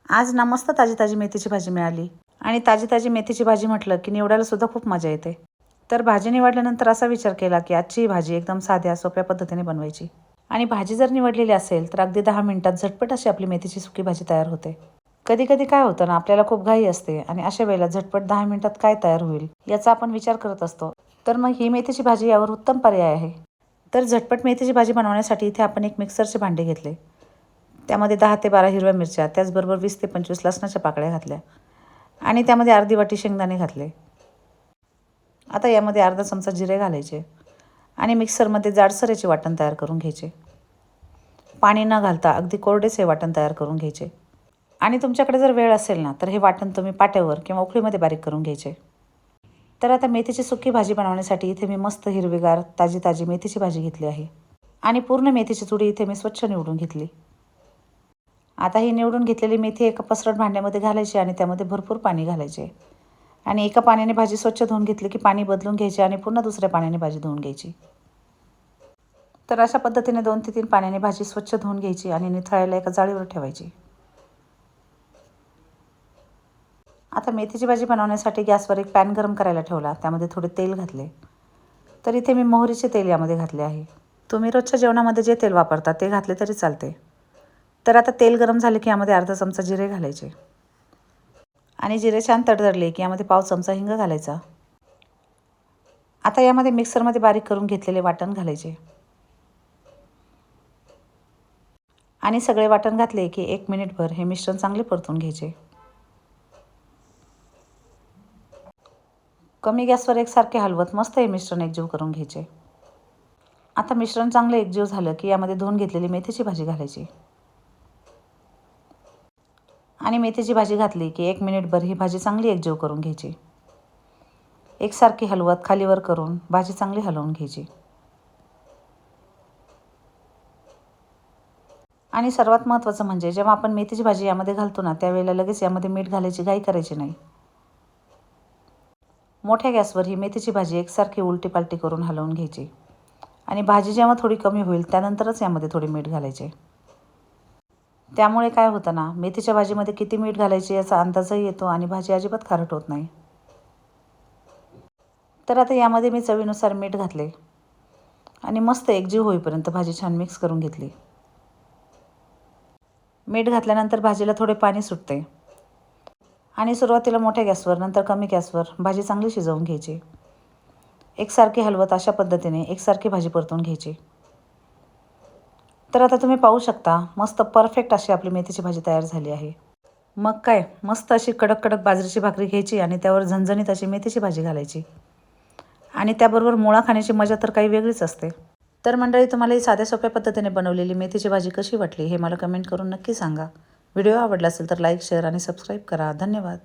आज ना मस्त ताजी ताजी मेथीची भाजी मिळाली आणि ताजी ताजी मेथीची भाजी म्हटलं की निवडायला सुद्धा खूप मजा येते. तर भाजी निवडल्यानंतर असा विचार केला की आजची ही भाजी एकदम साध्या सोप्या पद्धतीने बनवायची. आणि भाजी जर निवडलेली असेल तर अगदी 10 मिनिटात झटपट अशी आपली मेथीची सुकी भाजी तयार होते. कधी कधी काय होतं ना, आपल्याला खूप घाई असते आणि अशा वेळेला झटपट 10 मिनिटात काय तयार होईल याचा आपण विचार करत असतो. तर मग ही मेथीची भाजी यावर उत्तम पर्याय आहे. तर झटपट मेथीची भाजी बनवण्यासाठी इथे आपण एक मिक्सरचे भांडे घेतले. त्यामध्ये 10 ते 12 हिरव्या मिरच्या, त्याचबरोबर 20 ते 25 लसणाच्या पाकळ्या घातल्या आणि त्यामध्ये अर्धी वाटी शेंगदाणे घातले. आता यामध्ये अर्धा चमचा जिरे घालायचे आणि मिक्सरमध्ये जाडसर याचे वाटण तयार करून घ्यायचे. पाणी न घालता अगदी कोरडेच हे वाटण तयार करून घ्यायचे. आणि तुमच्याकडे जर वेळ असेल ना, तर हे वाटण तुम्ही पाट्यावर किंवा उखळीमध्ये बारीक करून घ्यायचे. तर आता मेथीची सुकी भाजी बनवण्यासाठी इथे मी मस्त हिरवीगार ताजी ताजी मेथीची भाजी घेतली आहे आणि पूर्ण मेथीची चुडी इथे मी स्वच्छ निवडून घेतली. आता ही निवडून घेतलेली मेथी एका पसरट भांड्यामध्ये घालायची आणि त्यामध्ये भरपूर पाणी घालायचे आणि एका पाण्याने भाजी स्वच्छ धुवून घेतली की पाणी बदलून घ्यायचे आणि पुन्हा दुसऱ्या पाण्याने भाजी धुवून घ्यायची. तर अशा पद्धतीने 2 ते 3 पाण्याने भाजी स्वच्छ धुवून घ्यायची आणि निथळायला एका जाळीवर ठेवायची. आता मेथीची भाजी बनवण्यासाठी गॅसवर एक पॅन गरम करायला ठेवला. त्यामध्ये थोडे तेल घातले. तर इथे मी मोहरीचे तेल यामध्ये घातले आहे. तुम्ही रोजच्या जेवणामध्ये जे तेल वापरता ते घातले तरी चालते. तर आता तेल गरम झाले की यामध्ये अर्धा चमचा जिरे घालायचे आणि जिरे छान तडतडले की यामध्ये पाव चमचा हिंग घालायचा. आता यामध्ये मिक्सरमध्ये बारीक करून घेतलेले वाटण घालायचे आणि सगळे वाटण घातले की 1 मिनिटभर हे मिश्रण चांगले परतून घ्यायचे. कमी गॅसवर एकसारखे हलवत मस्त हे मिश्रण एकजीव करून घ्यायचे. आता मिश्रण चांगलं एकजीव झालं की यामध्ये धुवून घेतलेली मेथीची भाजी घालायची आणि मेथीची भाजी घातली की 1 मिनिटभर ही भाजी चांगली एकजीव करून घ्यायची. एकसारखी हलवत खालीवर करून भाजी चांगली हलवून घ्यायची. आणि सर्वात महत्त्वाचं म्हणजे जेव्हा आपण मेथीची भाजी यामध्ये घालतो ना, त्यावेळेला लगेच यामध्ये मीठ घालायची घाई करायची नाही. मोठ्या गॅसवर ही मेथीची भाजी एकसारखी उलटी पालटी करून हलवून घ्यायची आणि भाजी जेव्हा थोडी कमी होईल त्यानंतरच यामध्ये थोडे मीठ घालायचे. त्यामुळे काय होतं ना, मेथीच्या भाजीमध्ये किती मीठ घालायचे याचा अंदाजही येतो आणि भाजी अजिबात खारट होत नाही. तर आता यामध्ये मी चवीनुसार मीठ घातले आणि मस्त एकजीव होईपर्यंत भाजी छान मिक्स करून घेतली. मीठ घातल्यानंतर भाजीला थोडे पाणी सुटते आणि सुरुवातीला मोठ्या गॅसवर नंतर कमी गॅसवर भाजी चांगली शिजवून घ्यायची. एकसारखी हलवत अशा पद्धतीने एकसारखी भाजी परतून घ्यायची. तर आता तुम्ही पाहू शकता मस्त परफेक्ट अशी आपली मेथीची भाजी तयार झाली आहे. मग काय, मस्त अशी कडक कडक बाजरीची भाकरी घ्यायची आणि त्यावर झणझणीत अशी मेथीची भाजी घालायची आणि त्याबरोबर मुळा खाण्याची मजा तर काही वेगळीच असते. तर मंडळी, तुम्हाला ही साध्या सोप्या पद्धतीने बनवलेली मेथीची भाजी कशी वाटली हे मला कमेंट करून नक्की सांगा. व्हिडिओ आवडला असेल तर लाईक, शेअर आणि सबस्क्राईब करा. धन्यवाद.